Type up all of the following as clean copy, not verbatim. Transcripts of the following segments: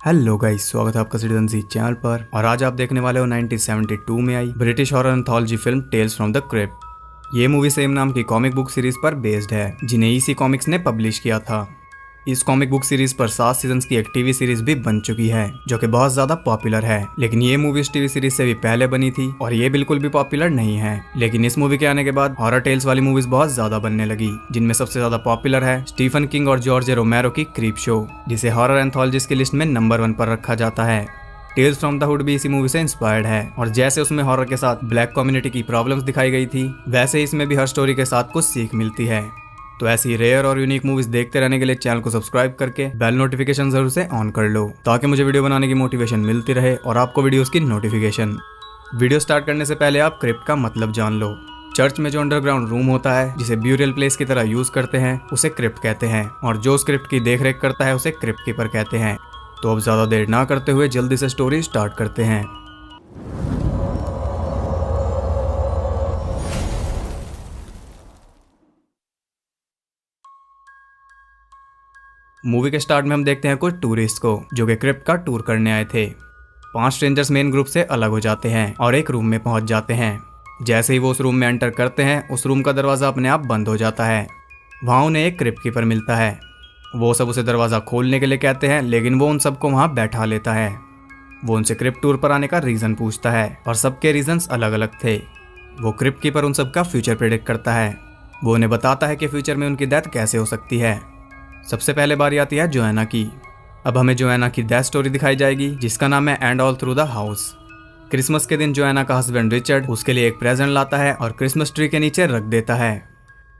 Hello guys, स्वागत है आपका सिटीजन जी चैनल पर। और आज आप देखने वाले हो 1972 में आई British horror anthology film Tales from the Crypt. ये मूवी सेम नाम की कॉमिक बुक सीरीज पर बेस्ड है, जिन्हें ईसी कॉमिक्स ने पब्लिश किया था। इस कॉमिक बुक सीरीज पर 7 सीजन्स की एक टीवी सीरीज भी बन चुकी है, जो कि बहुत ज्यादा पॉपुलर है। लेकिन ये मूवी इस टीवी सीरीज से भी पहले बनी थी और ये बिल्कुल भी पॉपुलर नहीं है। लेकिन इस मूवी के आने के बाद हॉरर टेल्स वाली मूवीज बहुत ज्यादा बनने लगी, जिनमें सबसे ज्यादा पॉपुलर है स्टीफन किंग और जॉर्ज रोमेरो की क्रीप शो, जिसे हॉरर एंथोलॉजिस्ट की लिस्ट में नंबर 1 पर रखा जाता है। टेल्स फ्रॉम द हुड भी इसी मूवी से इंस्पायर्ड है, और जैसे उसमें हॉरर के साथ ब्लैक कम्युनिटी की प्रॉब्लम्स दिखाई गई थी, वैसे ही इसमें भी हर स्टोरी के साथ कुछ सीख मिलती है। तो ऐसी रेयर और यूनिक मूवीज देखते रहने के लिए चैनल को सब्सक्राइब करके बेल नोटिफिकेशन जरूर से ऑन कर लो, ताकि मुझे वीडियो बनाने की मोटिवेशन मिलती रहे और आपको वीडियोस की नोटिफिकेशन। वीडियो स्टार्ट करने से पहले आप क्रिप्ट का मतलब जान लो। चर्च में जो अंडरग्राउंड रूम होता है, जिसे ब्यूरियल प्लेस की तरह यूज करते हैं, उसे क्रिप्ट कहते हैं, और जो उस क्रिप्ट की देखरेख करता है उसे क्रिप्ट कीपर कहते हैं। तो अब ज्यादा देर ना करते हुए जल्दी से स्टोरी स्टार्ट करते हैं। मूवी के स्टार्ट में हम देखते हैं कुछ टूरिस्ट को, जो कि क्रिप्ट का टूर करने आए थे। 5 स्ट्रेंजर्स मेन ग्रुप से अलग हो जाते हैं और एक रूम में पहुंच जाते हैं। जैसे ही वो उस रूम में एंटर करते हैं, उस रूम का दरवाजा अपने आप बंद हो जाता है। वहाँ उन्हें एक क्रिप्ट कीपर मिलता है। वो सब उसे दरवाजा खोलने के लिए कहते हैं, लेकिन वो उन सबको वहाँ बैठा लेता है। वो उनसे क्रिप्ट टूर पर आने का रीजन पूछता है, और सबके रीजंस अलग अलग थे। वो क्रिप्ट कीपर उन सबका फ्यूचर प्रेडिक्ट करता है। वो उन्हें बताता है कि फ्यूचर में उनकी डेथ कैसे हो सकती है। सबसे पहले बारी आती है जोएना की। अब हमें जोएना की डेथ स्टोरी दिखाई जाएगी, जिसका नाम है and All Through the house. Christmas के दिन जोएना का हस्बैंड रिचर्ड उसके लिए एक प्रेजेंट लाता है और क्रिसमस ट्री के नीचे रख देता है।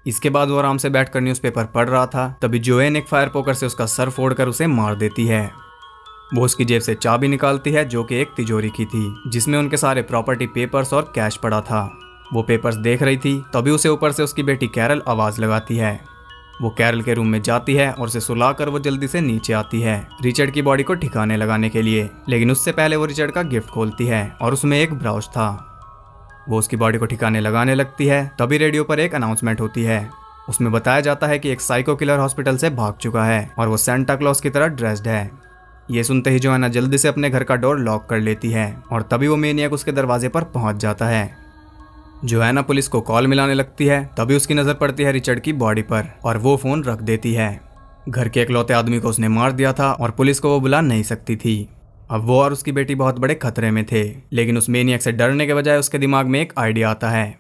इसके बाद वो आराम से बैठकर न्यूज़पेपर पढ़ रहा था, तभी जोएन एक फायर पोकर से उसका सर फोड़कर उसे मार देती है। वो उसकी जेब से चाबी निकालती है, जो कि एक तिजोरी की थी, जिसमें उनके सारे प्रॉपर्टी पेपर्स और कैश पड़ा था। वो पेपर्स देख रही थी, तभी उसे ऊपर से उसकी बेटी कैरल आवाज लगाती है। वो कैरल के रूम में जाती है और उसे सुलाकर वो जल्दी से नीचे आती है रिचर्ड की बॉडी को ठिकाने लगाने के लिए। लेकिन उससे पहले वो रिचर्ड का गिफ्ट खोलती है और उसमें एक ब्राउच था। वो उसकी बॉडी को ठिकाने लगाने लगती है, तभी रेडियो पर एक अनाउंसमेंट होती है। उसमें बताया जाता है कि एक साइको किलर हॉस्पिटल से भाग चुका है और वो सेंटा क्लॉज की तरह ड्रेस्ड है। ये सुनते ही जोएना जल्दी से अपने घर का डोर लॉक कर लेती है, और तभी वो मेनियक उसके दरवाजे पर पहुंच जाता है। जोएना पुलिस को कॉल मिलाने लगती है, तभी उसकी नजर पड़ती है रिचर्ड की बॉडी पर, और वो फोन रख देती है। घर के इकलौते आदमी को उसने मार दिया था और पुलिस को वो बुला नहीं सकती थी। अब वो और उसकी बेटी बहुत बड़े खतरे में थे, लेकिन उस मेनियक से डरने के बजाय उसके दिमाग में एक आइडिया आता है।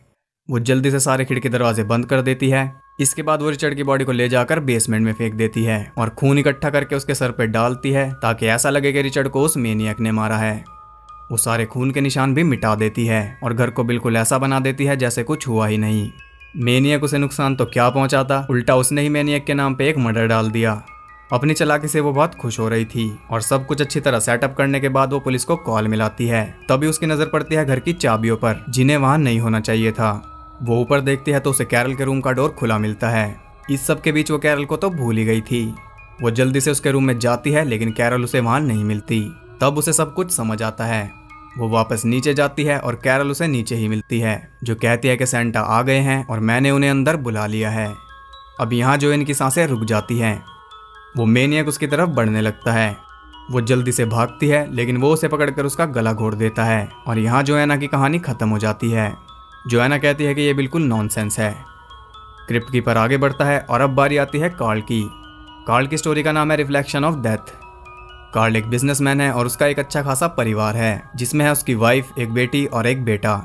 वो जल्दी से सारे खिड़की दरवाजे बंद कर देती है। इसके बाद वो रिचर्ड की बॉडी को ले जाकर बेसमेंट में फेंक देती है और खून इकट्ठा करके उसके सर पर डालती है, ताकि ऐसा लगे कि रिचर्ड को उस मेनियक ने मारा है। वो सारे खून के निशान भी मिटा देती है और घर को बिल्कुल ऐसा बना देती है जैसे कुछ हुआ ही नहीं। मेनियक उसे नुकसान तो क्या पहुंचाता, उल्टा उसने ही मेनियक के नाम पे एक मर्डर डाल दिया। अपनी चालाकी से वो बहुत खुश हो रही थी, और सब कुछ अच्छी तरह सेटअप करने के बाद वो पुलिस को कॉल मिलाती है। तभी उसकी नजर पड़ती है घर की चाबियों पर, जिन्हें वहां नहीं होना चाहिए था। वो ऊपर देखती है तो उसे कैरल के रूम का डोर खुला मिलता है। इस सब के बीच वो कैरल को तो भूल ही गई थी। वो जल्दी से उसके रूम में जाती है, लेकिन कैरल उसे वहां नहीं मिलती। तब उसे सब कुछ समझ आता है। वो वापस नीचे जाती है और कैरल उसे नीचे ही मिलती है, जो कहती है कि सेंटा आ गए हैं और मैंने उन्हें अंदर बुला लिया है। अब यहाँ जोएन की सांसें रुक जाती हैं। वो मेनियक उसकी तरफ बढ़ने लगता है। वो जल्दी से भागती है, लेकिन वो उसे पकड़कर उसका गला घोट देता है, और यहाँ जोएना की कहानी खत्म हो जाती है। जोएना कहती है कि ये बिल्कुल नॉनसेंस है। क्रिप्ट कीपर आगे बढ़ता है, और अब बारी आती है कार्ल की। कार्ल की स्टोरी का नाम है रिफ्लेक्शन ऑफ डेथ। कार्ल एक बिजनेसमैन है और उसका एक अच्छा खासा परिवार है, जिसमें है उसकी वाइफ, एक बेटी और एक बेटा।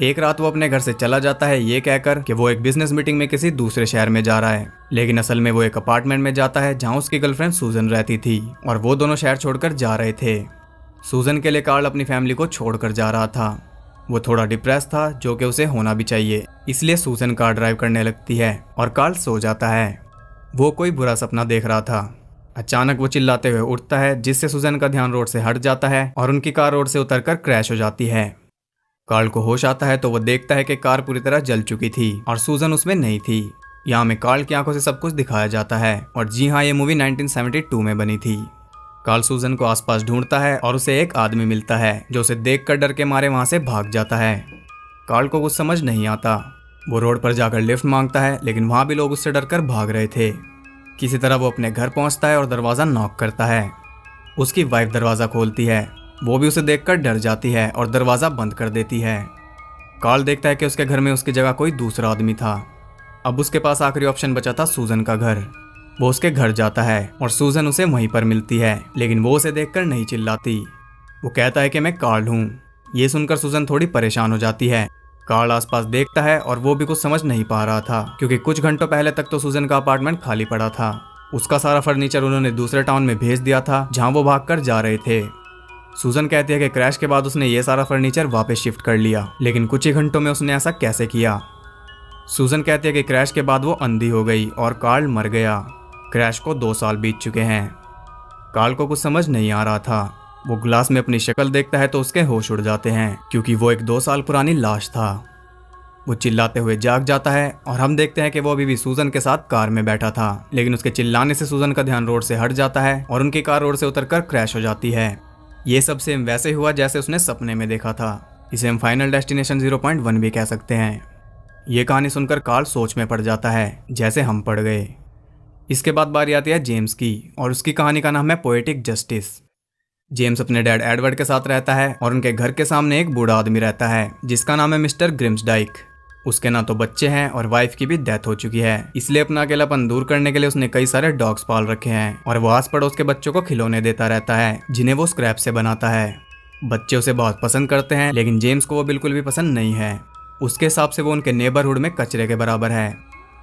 एक रात वो अपने घर से चला जाता है ये कहकर कि वो एक बिजनेस मीटिंग में किसी दूसरे शहर में जा रहा है, लेकिन असल में वो एक अपार्टमेंट में जाता है जहां उसकी गर्लफ्रेंड सूजन रहती थी, और वो दोनों शहर छोड़कर जा रहे थे। सूजन के लिए कार्ल अपनी फैमिली को छोड़कर जा रहा था। वो थोड़ा डिप्रेस था, जो कि उसे होना भी चाहिए, इसलिए सूजन कार ड्राइव करने लगती है और कार्ल सो जाता है। वो कोई बुरा सपना देख रहा था। अचानक वो चिल्लाते हुए उठता है, जिससे सूजन का ध्यान रोड से हट जाता है और उनकी कार रोड से उतरकर क्रैश हो जाती है। कार्ल को होश आता है तो वो देखता है कि कार पूरी तरह जल चुकी थी और सूजन उसमें नहीं थी। यहाँ में कार्ल की आंखों से सब कुछ दिखाया जाता है, और जी हाँ, ये मूवी 1972 में बनी थी। कार्ल सूजन को आसपास ढूंढता है और उसे एक आदमी मिलता है, जो उसे देखकर डर के मारे वहां से भाग जाता है। कार्ल को कुछ समझ नहीं आता। वो रोड पर जाकर लिफ्ट मांगता है, लेकिन वहां भी लोग उससे डरकर भाग रहे थे। किसी तरह वो अपने घर पहुंचता है और दरवाजा नॉक करता है। उसकी वाइफ दरवाज़ा खोलती है। वो भी उसे देखकर डर जाती है और दरवाज़ा बंद कर देती है। कार्ल देखता है कि उसके घर में उसकी जगह कोई दूसरा आदमी था। अब उसके पास आखिरी ऑप्शन बचा था सूजन का घर। वो उसके घर जाता है और सूजन उसे वहीं पर मिलती है, लेकिन वो उसे देखकर नहीं चिल्लाती। वो कहता है कि मैं कार्ल हूँ। ये सुनकर सूजन थोड़ी परेशान हो जाती है। कार्ल आसपास देखता है और वो भी कुछ समझ नहीं पा रहा था, क्योंकि कुछ घंटों पहले तक तो सूजन का अपार्टमेंट खाली पड़ा था। उसका सारा फर्नीचर उन्होंने दूसरे टाउन में भेज दिया था, जहाँ वो भागकर जा रहे थे। सूजन कहती है कि क्रैश के बाद उसने ये सारा फर्नीचर वापस शिफ्ट कर लिया, लेकिन कुछ ही घंटों में उसने ऐसा कैसे किया। सूजन कहती है कि क्रैश के बाद वो अंधी हो गई और कार्ल मर गया। क्रैश को 2 साल बीत चुके हैं। कार्ल को कुछ समझ नहीं आ रहा था। वो ग्लास में अपनी शक्ल देखता है तो उसके होश उड़ जाते हैं, क्योंकि वो एक 2 साल पुरानी लाश था। वो चिल्लाते हुए जाग जाता है और हम देखते हैं कि वो अभी भी सूजन के साथ कार में बैठा था, लेकिन उसके चिल्लाने से सूजन का ध्यान रोड से हट जाता है और उनकी कार रोड से उतरकर क्रैश हो जाती है। ये सब सेम वैसे हुआ जैसे उसने सपने में देखा था। इसे हम फाइनल डेस्टिनेशन 0.1 भी कह सकते हैं। ये कहानी सुनकर कार्ल सोच में पड़ जाता है, जैसे हम पड़ गए। इसके बाद बारी आती है जेम्स की, और उसकी कहानी का नाम है पोएटिक जस्टिस। जेम्स अपने डैड एडवर्ड के साथ रहता है और उनके घर के सामने एक बूढ़ा आदमी रहता है जिसका नाम है मिस्टर ग्रिम्सडाइक। उसके ना तो बच्चे हैं और वाइफ की भी डेथ हो चुकी है, इसलिए अपना अकेलापन दूर करने के लिए उसने कई सारे डॉग्स पाल रखे हैं और वो आस पड़ोस के बच्चों को खिलौने देता रहता है, जिन्हें वो स्क्रैप से बनाता है। बच्चे उसे बहुत पसंद करते हैं, लेकिन जेम्स को वो बिल्कुल भी पसंद नहीं है। उसके हिसाब से वो उनके नेबरहुड में कचरे के बराबर है।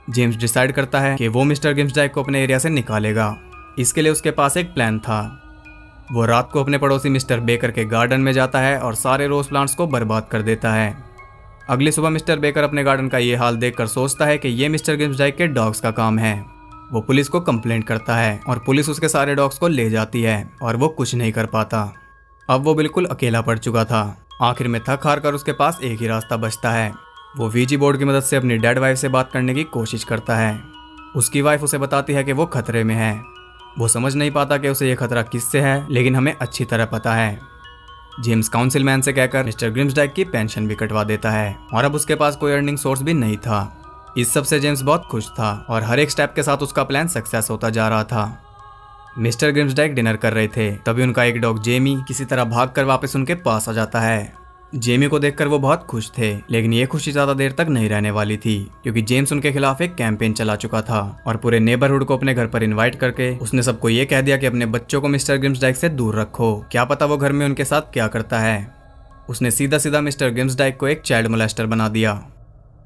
जेम्स डिसाइड करता है कि वो मिस्टर ग्रिम्सडाइक को अपने एरिया से निकालेगा। इसके लिए उसके पास एक प्लान था। वो रात को अपने पड़ोसी मिस्टर बेकर के गार्डन में जाता है और सारे रोज प्लांट्स को बर्बाद कर देता है। अगली सुबह मिस्टर बेकर अपने गार्डन का ये हाल देखकर सोचता है कि ये मिस्टर ग्रिम्सडाइक के डॉग्स का काम है। वो पुलिस को कंप्लेंट करता है और पुलिस उसके सारे डॉग्स को ले जाती है और वो कुछ नहीं कर पाता। अब वो बिल्कुल अकेला पड़ चुका था। आखिर में थक हार कर उसके पास एक ही रास्ता बचता है। वो वीजी बोर्ड की मदद से अपनी डेड वाइफ से बात करने की कोशिश करता है। उसकी वाइफ उसे बताती है कि वो खतरे में है। वो समझ नहीं पाता कि उसे ये खतरा किससे है, लेकिन हमें अच्छी तरह पता है। जेम्स काउंसिलमैन से कहकर मिस्टर ग्रिम्सडाइक की पेंशन भी कटवा देता है और अब उसके पास कोई अर्निंग सोर्स भी नहीं था। इस सब से जेम्स बहुत खुश था और हर एक स्टेप के साथ उसका प्लान सक्सेस होता जा रहा था। मिस्टर ग्रिम्सडाइक डिनर कर रहे थे, तभी उनका एक डॉग जेमी किसी तरह भागकर वापस उनके पास आ जाता है। जेमी को देखकर वो बहुत खुश थे, लेकिन ये खुशी ज्यादा देर तक नहीं रहने वाली थी, क्योंकि जेम्स उनके खिलाफ एक कैंपेन चला चुका था और पूरे नेबरहुड को अपने घर पर इनवाइट करके उसने सबको ये कह दिया कि अपने बच्चों को मिस्टर ग्रिम्सडाइक से दूर रखो, क्या पता वो घर में उनके साथ क्या करता है। उसने सीधा सीधा मिस्टर ग्रिम्सडाइक को एक चाइल्ड मोलेस्टर बना दिया।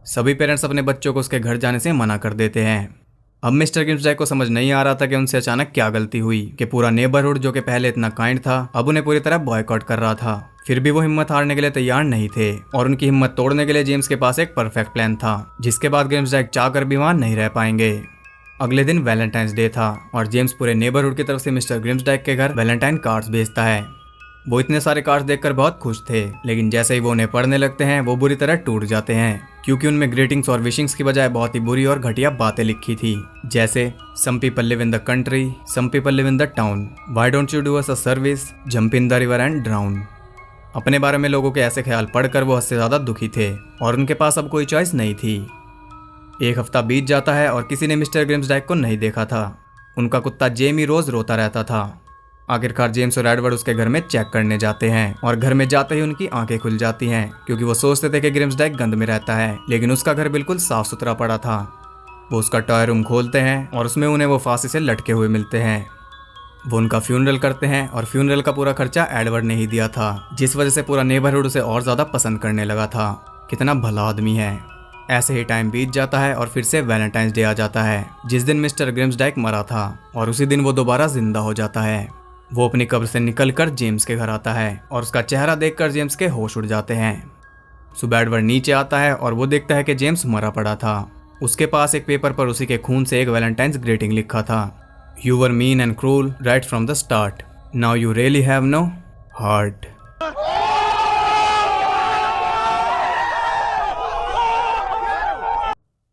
सभी पेरेंट्स अपने बच्चों को उसके घर जाने से मना कर देते हैं। अब मिस्टर ग्रिम्सडाइक को समझ नहीं आ रहा था कि उनसे अचानक क्या गलती हुई कि पूरा नेबरहुड जो कि पहले इतना काइंड था, अब उन्हें पूरी तरह बॉयकॉट कर रहा था। फिर भी वो हिम्मत हारने के लिए तैयार नहीं थे और उनकी हिम्मत तोड़ने के लिए जेम्स के पास एक परफेक्ट प्लान था, जिसके बाद ग्रिम्सडाइक चाहकर भी वहां नहीं रह पाएंगे। अगले दिन वैलेंटाइंस डे था और जेम्स पूरे नेबरहुड की तरफ से मिस्टर ग्रिम्सडाइक के घर वैलेंटाइन कार्ड्स भेजता है। वो इतने सारे कार्ड्स देखकर बहुत खुश थे, लेकिन जैसे ही वो उन्हें पढ़ने लगते हैं वो बुरी तरह टूट जाते हैं, क्योंकि उनमें ग्रीटिंग्स और विशिंग्स की बजाय बहुत ही बुरी और घटिया बातें लिखी थी, जैसे some people live in the country, some people live in the town, why don't you do us a service, jump in the river and drown. अपने बारे में लोगों के ऐसे ख्याल पढ़कर वो हद से ज्यादा दुखी थे और उनके पास अब कोई चॉइस नहीं थी। एक हफ्ता बीत जाता है और किसी ने मिस्टर ग्रिम्सडाइक को नहीं देखा था। उनका कुत्ता जेमी रोज रोता रहता था। आखिरकार जेम्स और एडवर्ड उसके घर में चेक करने जाते हैं और घर में जाते ही उनकी आंखें खुल जाती हैं, क्योंकि वो सोचते थे कि ग्रिम्सडाइक गंद में रहता है, लेकिन उसका घर बिल्कुल साफ सुथरा पड़ा था। वो उसका टॉय रूम खोलते हैं और उसमें उन्हें वो फांसी से लटके हुए मिलते हैं। वो उनका फ्यूनरल करते हैं और फ्यूनरल का पूरा खर्चा एडवर्ड ने ही दिया था, जिस वजह से पूरा नेबरहुड उसे और ज्यादा पसंद करने लगा था। कितना भला आदमी है। ऐसे ही टाइम बीत जाता है और फिर से वैलेंटाइंस डे आ जाता है, जिस दिन मिस्टर ग्रिम्सडाइक मरा था, और उसी दिन वो दोबारा जिंदा हो जाता है। वो अपनी कब्र से निकलकर जेम्स के घर आता है और उसका चेहरा देखकर जेम्स के होश उड़ जाते हैं। सुबह एडवर्ड नीचे आता है और वो देखता है कि जेम्स मरा पड़ा था। उसके पास एक पेपर पर उसी के खून से एक वैलेंटाइंस ग्रीटिंग लिखा था, you were mean and cruel right from the start, now you really have no heart.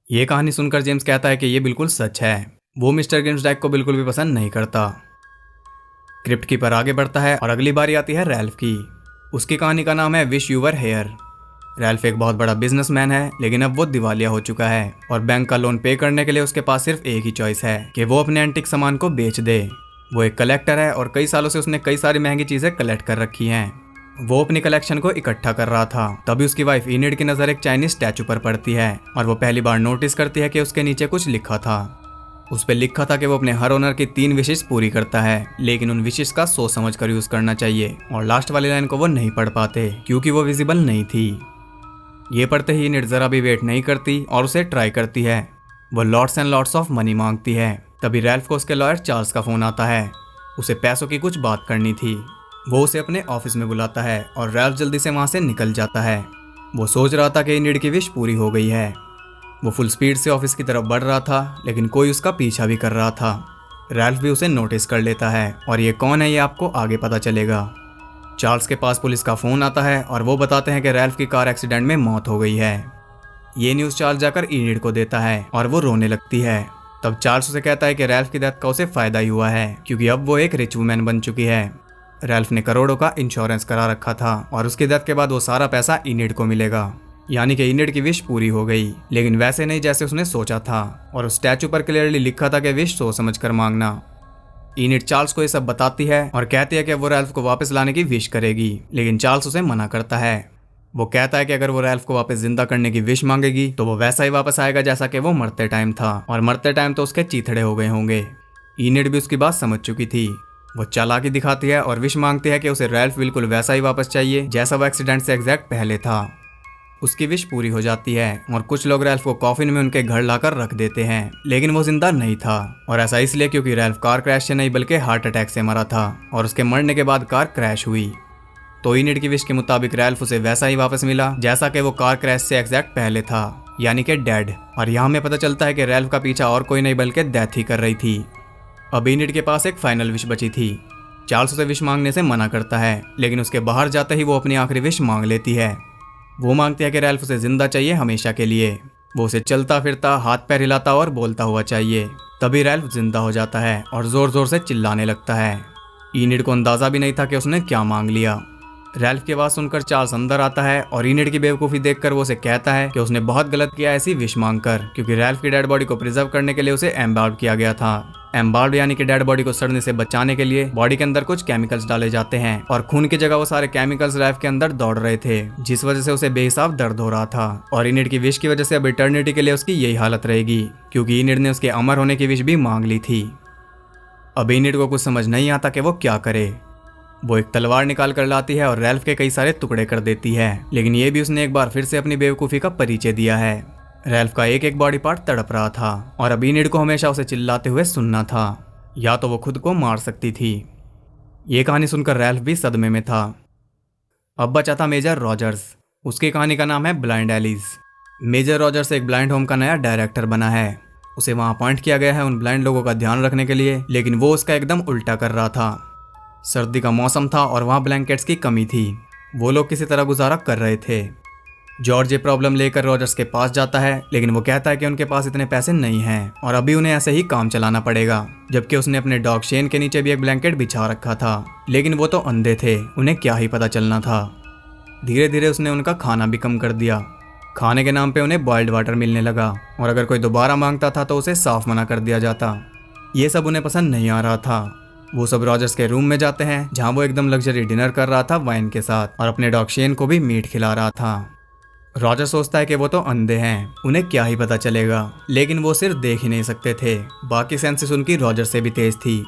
ये कहानी सुनकर जेम्स कहता है कि ये बिल्कुल सच है। वो मिस्टर ग्रिम्सडाइक को बिल्कुल भी पसंद नहीं करता। क्रिप्ट कीपर आगे बढ़ता है और अगली बारी आती है रैल्फ की। उसकी कहानी का नाम है wish you were here. Ralph एक बहुत बड़ा बिजनेसमैन है, लेकिन अब वो दिवालिया हो चुका है और बैंक का लोन पे करने के लिए उसके पास सिर्फ एक ही चॉइस है कि वो अपने एंटिक सामान को बेच दे। वो एक कलेक्टर है और कई सालों से उसने कई सारी महंगी चीजें कलेक्ट कर रखी हैं। वो अपनी कलेक्शन को इकट्ठा कर रहा था, तभी उसकी वाइफ इनिड की नजर एक चाइनीज स्टैचू पर पड़ती है और वो पहली बार नोटिस करती है कि उसके नीचे कुछ लिखा था। उस पे लिखा था कि वो अपने हर ओनर की 3 विशेष पूरी करता है, लेकिन उन विशेष का सोच समझ कर यूज करना चाहिए। और लास्ट वाली लाइन को वो नहीं पढ़ पाते क्योंकि वो विजिबल नहीं थी। ये पढ़ते ही इनिड जरा भी वेट नहीं करती और उसे ट्राई करती है। वो lots and lots of money मांगती है। तभी रैल्फ को उसके लॉयर चार्ल्स का फोन आता है। उसे पैसों की कुछ बात करनी थी। वो उसे अपने ऑफिस में बुलाता है और रैल्फ जल्दी से वहां से निकल जाता है। वो सोच रहा था कि इनिड की विश पूरी हो गई है। वो फुल स्पीड से ऑफिस की तरफ बढ़ रहा था, लेकिन कोई उसका पीछा भी कर रहा था। रैल्फ भी उसे नोटिस कर लेता है और ये कौन है ये आपको आगे पता चलेगा। चार्ल्स के पास पुलिस का फोन आता है और वो बताते हैं कि रैल्फ की कार एक्सीडेंट में मौत हो गई है। ये न्यूज़ चार्ल्स जाकर इनिड को देता है और वो रोने लगती है। तब चार्ल्स उसे कहता है कि रैल्फ की डेथ का उसे फायदा ही हुआ है क्योंकि अब वो एक रिच वुमेन बन चुकी है। रैल्फ ने करोड़ों का इंश्योरेंस करा रखा था और उसकी डेथ के बाद वो सारा पैसा इनिड को मिलेगा। यानी कि इनिड की विश पूरी हो गई, लेकिन वैसे नहीं जैसे उसने सोचा था। और उस स्टैचू पर क्लियरली लिखा था कि विश सोच समझ कर मांगना। इनिड चार्ल्स को ये सब बताती है और कहती है कि वो रैल्फ को वापस लाने की विश करेगी, लेकिन चार्ल्स उसे मना करता है। वो कहता है कि अगर वो रैल्फ को वापस जिंदा करने की विश मांगेगी तो वो वैसा ही वापस आएगा जैसा कि वो मरते टाइम था, और मरते टाइम तो उसके चीथड़े हो गए होंगे। इनिड भी उसकी बात समझ चुकी थी। वो चालाकी दिखाती है और विश मांगती है कि उसे रैल्फ बिल्कुल वैसा ही वापस चाहिए जैसा वो एक्सीडेंट से एग्जैक्ट पहले था। उसकी विश पूरी हो जाती है और कुछ लोग रैल्फ को कॉफिन में उनके घर लाकर रख देते हैं, लेकिन वो जिंदा नहीं था। और ऐसा इसलिए क्योंकि रैल्फ कार क्रैश से नहीं बल्कि हार्ट अटैक से मरा था और उसके मरने के बाद कार क्रैश हुई। तो इनिड की विश के मुताबिक रैल्फ उसे वैसा ही वापस मिला जैसा कि वो कार क्रैश से एग्जैक्ट पहले था, यानी कि डेड। और यहाँ हमें पता चलता है कि रैल्फ का पीछा और कोई नहीं बल्कि डेथ ही कर रही थी। अब इनिड के पास एक फाइनल विश बची थी। चार्ल्स उसे विश मांगने से मना करता है, लेकिन उसके बाहर जाते ही वो अपनी आखिरी विश मांग लेती है। वो मांगती है कि रैल्फ उसे जिंदा चाहिए हमेशा के लिए। वो उसे चलता फिरता, हाथ पैर हिलाता और बोलता हुआ चाहिए। तभी रैल्फ जिंदा हो जाता है और जोर जोर से चिल्लाने लगता है। इनिड को अंदाजा भी नहीं था कि उसने क्या मांग लिया। रैल्फ की आवाज सुनकर चार्ल्स अंदर आता है और इनिड की बेवकूफ़ी देखकर वो उसे कहता है कि उसने बहुत गलत किया ऐसी विश मांगकर, क्योंकि रैल्फ की डेड बॉडी को प्रिजर्व करने के लिए उसे एम्बाल्ड किया गया था। एम्बाल्ड यानी कि डेड बॉडी को सड़ने से बचाने के लिए बॉडी के अंदर कुछ केमिकल्स डाले जाते हैं, और खून की जगह वो सारे केमिकल्स रैल्फ के अंदर दौड़ रहे थे, जिस वजह से उसे बेहिसाब दर्द हो रहा था। और इनिड की विश की वजह से अब इटर्निटी के लिए उसकी यही हालत रहेगी, क्योंकि इनिड ने उसके अमर होने की विश भी मांग ली थी। अब इनिड को कुछ समझ नहीं आता कि वो क्या करे। वो एक तलवार निकाल कर लाती है और रैल्फ के कई सारे टुकड़े कर देती है, लेकिन ये भी उसने एक बार फिर से अपनी बेवकूफ़ी का परिचय दिया है। रैल्फ का एक एक बॉडी पार्ट तड़प रहा था और अब इनिड को हमेशा उसे चिल्लाते हुए सुनना था, या तो वो खुद को मार सकती थी। ये कहानी सुनकर रैल्फ भी सदमे में था। अब बचा था मेजर रॉजर्स। उसकी कहानी का नाम है ब्लाइंड एलिस। मेजर रॉजर्स एक ब्लाइंड होम का नया डायरेक्टर बना है। उसे वहाँ अपॉइंट किया गया है उन ब्लाइंड लोगों का ध्यान रखने के लिए, लेकिन वो उसका एकदम उल्टा कर रहा था। सर्दी का मौसम था और वहाँ ब्लैंकेट्स की कमी थी। वो लोग किसी तरह गुजारा कर रहे थे। जॉर्ज ये प्रॉब्लम लेकर रॉजर्स के पास जाता है, लेकिन वो कहता है कि उनके पास इतने पैसे नहीं हैं और अभी उन्हें ऐसे ही काम चलाना पड़ेगा, जबकि उसने अपने डॉग शेन के नीचे भी एक ब्लैंकेट बिछा रखा था। लेकिन वो तो अंधे थे, उन्हें क्या ही पता चलना था। धीरे धीरे उसने उनका खाना भी कम कर दिया। खाने के नाम पे उन्हें बॉइल्ड वाटर मिलने लगा और अगर कोई दोबारा मांगता था तो उसे साफ मना कर दिया जाता। ये सब उन्हें पसंद नहीं आ रहा था। वो सब रॉजर्स के रूम में जाते हैं जहाँ वो एकदम लग्जरी डिनर कर रहा था वाइन के साथ, और अपने डॉग शेन को भी मीट खिला रहा था। रॉजर सोचता है कि वो तो अंधे हैं, उन्हें क्या ही पता चलेगा, लेकिन वो सिर्फ देख ही नहीं सकते थे। बाकी सेंसेस उनकी रॉजर से भी तेज थी।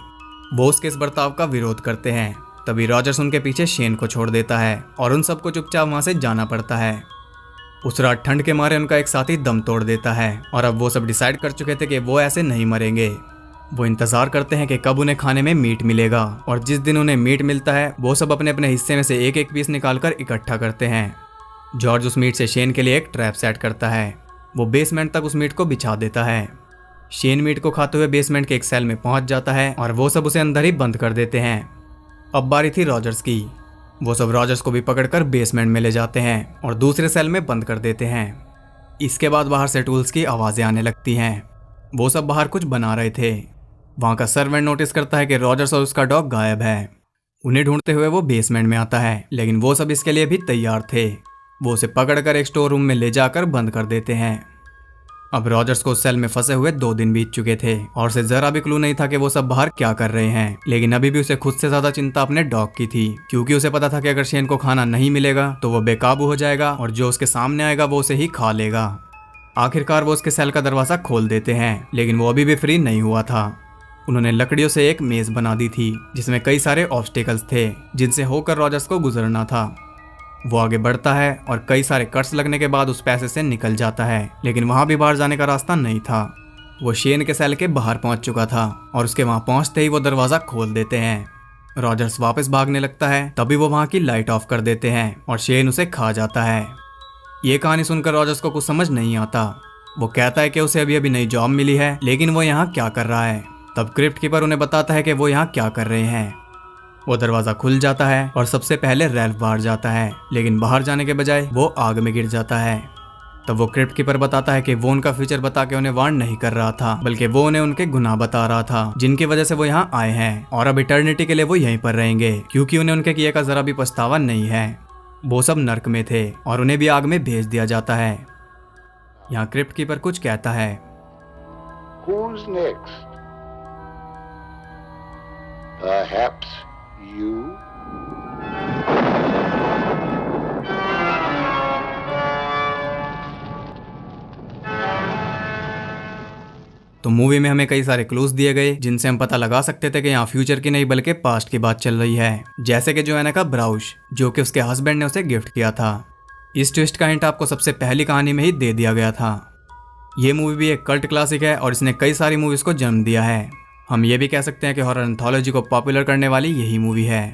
वो उसके इस बर्ताव का विरोध करते हैं। तभी रॉजर्स उनके पीछे शेन को छोड़ देता है और उन सबको चुपचाप वहाँ से जाना पड़ता है। उस रात ठंड के मारे उनका एक साथी दम तोड़ देता है और अब वो सब डिसाइड कर चुके थे कि वो ऐसे नहीं मरेंगे। वो इंतजार करते हैं कि कब उन्हें खाने में मीट मिलेगा, और जिस दिन उन्हें मीट मिलता है वो सब अपने अपने हिस्से में से एक एक पीस निकालकर इकट्ठा करते हैं। जॉर्ज उस मीट से शेन के लिए एक ट्रैप सेट करता है। वो बेसमेंट तक उस मीट को बिछा देता है। शेन मीट को खाते हुए बेसमेंट के एक सेल में पहुंच जाता है और वो सब उसे अंदर ही बंद कर देते हैं। अब बारी थी रॉजर्स की। वो सब रॉजर्स को भी पकड़कर बेसमेंट में ले जाते हैं और दूसरे सेल में बंद कर देते हैं। इसके बाद बाहर से टूल्स की आवाज़ें आने लगती हैं। वो सब बाहर कुछ बना रहे थे। वहाँ का सर्वेंट नोटिस करता है कि रॉजर्स और उसका डॉग गायब है। उन्हें ढूंढते हुए वो बेसमेंट में आता है, लेकिन वो सब इसके लिए भी तैयार थे। वो उसे पकड़कर एक स्टोर रूम में ले जाकर बंद कर देते हैं। अब रॉजर्स को उस सेल में फंसे हुए 2 दिन बीत चुके थे और उसे जरा भी क्लू नहीं था कि वो सब बाहर क्या कर रहे हैं। लेकिन अभी भी उसे खुद से ज्यादा चिंता अपने डॉग की थी, क्योंकि उसे पता था कि अगर शेन को खाना नहीं मिलेगा तो वो बेकाबू हो जाएगा और जो उसके सामने आएगा वो उसे ही खा लेगा। आखिरकार वो उसके सेल का दरवाजा खोल देते हैं, लेकिन वो अभी भी फ्री नहीं हुआ था। उन्होंने लकड़ियों से एक मेज बना दी थी जिसमें कई सारे ऑब्स्टेकल्स थे जिनसे होकर रॉजर्स को गुजरना था। वो आगे बढ़ता है और कई सारे कट्स लगने के बाद उस पैसे से निकल जाता है, लेकिन वहां भी बाहर जाने का रास्ता नहीं था। वो शेन के सेल के बाहर पहुंच चुका था और उसके वहां पहुंचते ही वो दरवाजा खोल देते हैं। रॉजर्स वापस भागने लगता है, तभी वो वहां की लाइट ऑफ कर देते हैं और शेन उसे खा जाता है। ये कहानी सुनकर रॉजर्स को कुछ समझ नहीं आता। वो कहता है कि उसे अभी अभी नई जॉब मिली है, लेकिन वो यहाँ क्या कर रहा है। तब क्रिप्ट कीपर उन्हें बताता है कि वो यहाँ क्या कर रहे हैं। वो दरवाजा खुल जाता है और सबसे पहले रैल्फ बाहर जाता है, लेकिन बाहर जाने के बजाय वो आग में गिर जाता है। तब वो क्रिप्ट कीपर बताता है कि वो उनका फ्यूचर बता के उन्हें वार्न नहीं कर रहा था, बल्कि वो उन्हें उनके गुनाह बता रहा था जिनकी वजह से वो यहाँ आए हैं और अब इटर्निटी के लिए वो यहीं पर रहेंगे, क्योंकि उन्हें उनके किए का जरा भी पछतावा नहीं है। वो सब नर्क में थे और उन्हें भी आग में भेज दिया जाता है। यहाँ क्रिप्ट कीपर कुछ कहता है। Who's next? Perhaps you? तो मूवी में हमें कई सारे क्लूज दिए गए जिनसे हम पता लगा सकते थे कि यहाँ फ्यूचर की नहीं बल्कि पास्ट की बात चल रही है, जैसे कि जोएना का ब्राउश जो कि उसके हस्बैंड ने उसे गिफ्ट किया था। इस ट्विस्ट का हिंट आपको सबसे पहली कहानी में ही दे दिया गया था। ये मूवी भी एक कल्ट क्लासिक है और इसने कई सारी मूवीज को जन्म दिया है। हम ये भी कह सकते हैं कि हॉरर एंथोलॉजी को पॉपुलर करने वाली यही मूवी है।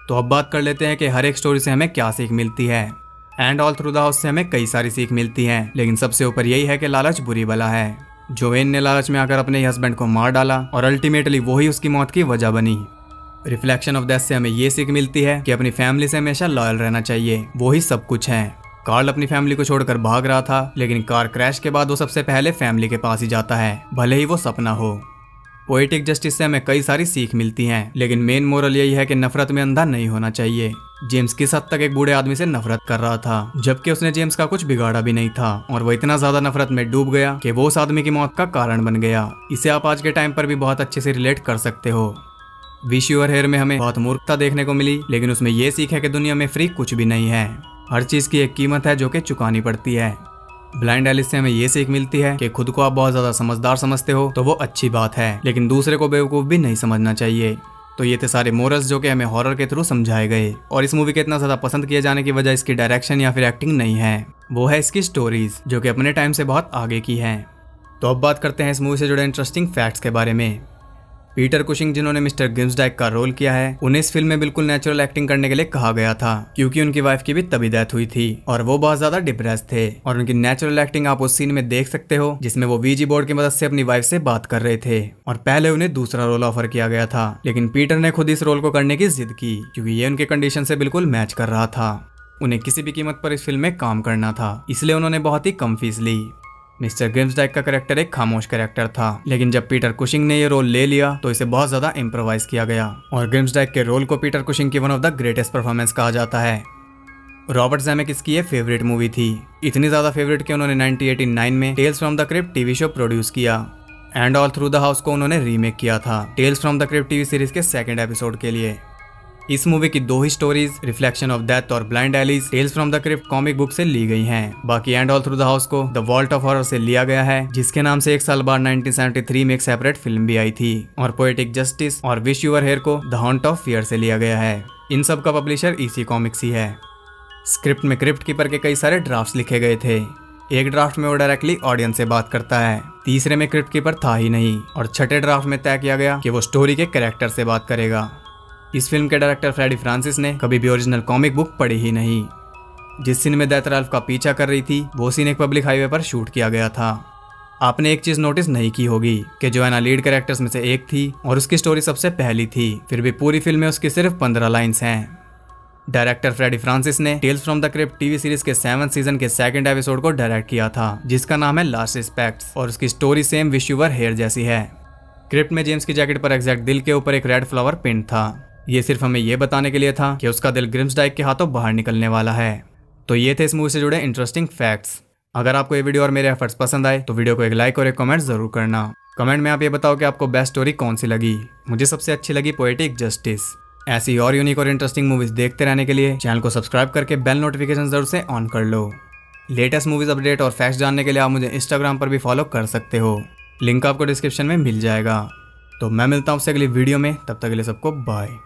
तो अब बात कर लेते हैं कि हर एक स्टोरी से हमें क्या सीख मिलती है। And All Through the house से हमें कई सारी सीख मिलती है, लेकिन सबसे ऊपर यही है कि लालच बुरी बला है। जोवेन ने लालच में आकर अपने हस्बैंड को मार डाला और अल्टीमेटली वही उसकी मौत की वजह बनी। रिफ्लेक्शन ऑफ डेथ से हमें ये सीख मिलती है कि अपनी फैमिली से हमेशा लॉयल रहना चाहिए, वो ही सब कुछ है। कार्ल अपनी फैमिली को छोड़कर भाग रहा था, लेकिन कार क्रैश के बाद वो सबसे पहले फैमिली के पास ही जाता है, भले ही वो सपना हो। पोएटिक जस्टिस से हमें कई सारी सीख मिलती हैं, लेकिन मेन मोरल यही है कि नफरत में अंधा नहीं होना चाहिए। जेम्स किस हद तक एक बूढ़े आदमी से नफरत कर रहा था, जबकि उसने जेम्स का कुछ बिगाड़ा भी नहीं था, और वो इतना ज्यादा नफरत में डूब गया कि वो उस आदमी की मौत का कारण बन गया। इसे आप आज के टाइम पर भी बहुत अच्छे से रिलेट कर सकते हो। विश यूर हेयर में हमें बहुत मूर्खता देखने को मिली, लेकिन उसमें यह सीख है कि दुनिया में फ्री कुछ भी नहीं है। हर चीज की एक कीमत है जो कि चुकानी पड़ती है। ब्लाइंड एलिस से हमें ये सीख मिलती है कि खुद को आप बहुत ज्यादा समझदार समझते हो तो वो अच्छी बात है, लेकिन दूसरे को बेवकूफ भी नहीं समझना चाहिए। तो ये थे सारे मोरल्स जो कि हमें हॉरर के थ्रू समझाए गए। और इस मूवी के इतना ज्यादा पसंद किए जाने की वजह इसकी डायरेक्शन या फिर एक्टिंग नहीं है, वो है इसकी स्टोरीज जो कि अपने टाइम से बहुत आगे की है। तो अब बात करते हैं इस मूवी से जुड़े इंटरेस्टिंग फैक्ट्स के बारे में। पीटर कुशिंग जिन्होंने मिस्टर ग्रिम्सडाइक का रोल किया है, उन्हें इस फिल्म में बिल्कुल नेचुरल एक्टिंग करने के लिए कहा गया था, क्योंकि उनकी वाइफ की भी तभी डेथ हुई थी और वो बहुत ज्यादा डिप्रेस थे। और उनकी नेचुरल एक्टिंग आप उस सीन में देख सकते हो जिसमें वो वीजी बोर्ड की मदद से अपनी वाइफ से बात कर रहे थे, और पहले उन्हें दूसरा रोल ऑफर किया गया था, लेकिन पीटर ने खुद इस रोल को करने की जिद की क्योंकि ये उनके कंडीशन से बिल्कुल मैच कर रहा था। उन्हें किसी भी कीमत पर इस फिल्म में काम करना था, इसलिए उन्होंने बहुत ही कम फीस ली। मिस्टर ग्रिम्सडाइक का कैरेक्टर एक खामोश कैरेक्टर था, लेकिन जब पीटर कुशिंग ने ये रोल ले लिया तो इसे बहुत ज्यादा इम्प्रोवाइज किया गया, और ग्रिम्सडाइक के रोल को पीटर कुशिंग की one of the greatest performance कहा जाता है। रॉबर्ट ज़ेमेकिस की ये फेवरेट मूवी थी, इतनी ज्यादा फेवरेट कि उन्होंने 1989 में Tales from the Crypt TV show produce किया। And All Through the House को उन्होंने रीमेक किया था Tales from the Crypt TV series के सेकंड एपिसोड के लिए। इस मूवी की 2 ही स्टोरीज, रिफ्लेक्शन ऑफ डेथ और Blind Alleys, Tales from the Crypt comic book से ली गई हैं। बाकी And All Through the House को द वॉल्ट ऑफ हॉरर से लिया गया है, जिसके नाम से 1 साल बाद 1973 में एक सेपरेट फिल्म भी आई थी। और पोएटिक जस्टिस और विश यूर हेयर को द हॉन्ट ऑफ फियर से लिया गया है। इन सब का पब्लिशर EC कॉमिक्स ही है। स्क्रिप्ट में क्रिप्ट कीपर के कई सारे ड्राफ्ट्स लिखे गए थे। एक ड्राफ्ट में वो डायरेक्टली ऑडियंस से बात करता है, तीसरे में क्रिप्ट कीपर था ही नहीं, और छठे ड्राफ्ट में तय किया गया कि वो स्टोरी के कैरेक्टर से बात करेगा। इस फिल्म के डायरेक्टर फ्रेडी फ्रांसिस ने कभी भी ओरिजिनल कॉमिक बुक पढ़ी ही नहीं। जिस सीन में डेथ रैल्फ का पीछा कर रही थी वो सीन एक पब्लिक हाईवे पर शूट किया गया था। आपने एक चीज नोटिस नहीं की होगी कि जोएना लीड कैरेक्टर्स में से एक थी और उसकी स्टोरी सबसे पहली थी, फिर भी पूरी फिल्म में उसकी सिर्फ 15 लाइन्स हैं। डायरेक्टर फ्रेडी फ्रांसिस ने Tales from the Crypt TV series के 7th सीजन के सेकंड एपिसोड को डायरेक्ट किया था, जिसका नाम है लास्ट रिस्पेक्ट्स, और उसकी story same wish your hair जैसी है। क्रिप्ट में जेम्स की जैकेट पर एग्जैक्ट दिल के ऊपर एक रेड फ्लावर प्रिंट था। ये सिर्फ हमें ये बताने के लिए था कि उसका दिल ग्रिम्सडाइक के हाथों बाहर निकलने वाला है। तो ये थे इस मूवी से जुड़े इंटरेस्टिंग फैक्ट्स। अगर आपको ये वीडियो और मेरे एफर्ट्स पसंद आए तो वीडियो को एक लाइक और एक कमेंट जरूर करना। कमेंट में आप ये बताओ कि आपको बेस्ट स्टोरी कौन सी लगी। मुझे सबसे अच्छी लगी पोएटिक जस्टिस। ऐसी और यूनिक और इंटरेस्टिंग मूवीज देखते रहने के लिए चैनल को सब्सक्राइब करके बेल नोटिफिकेशन जरूर से ऑन कर लो। लेटेस्ट मूवीज अपडेट और फैक्ट्स जानने के लिए आप मुझे इंस्टाग्राम पर भी फॉलो कर सकते हो, लिंक आपको डिस्क्रिप्शन में मिल जाएगा। तो मैं मिलता हूँ आपसे अगली वीडियो में, तब तक के लिए सबको बाय।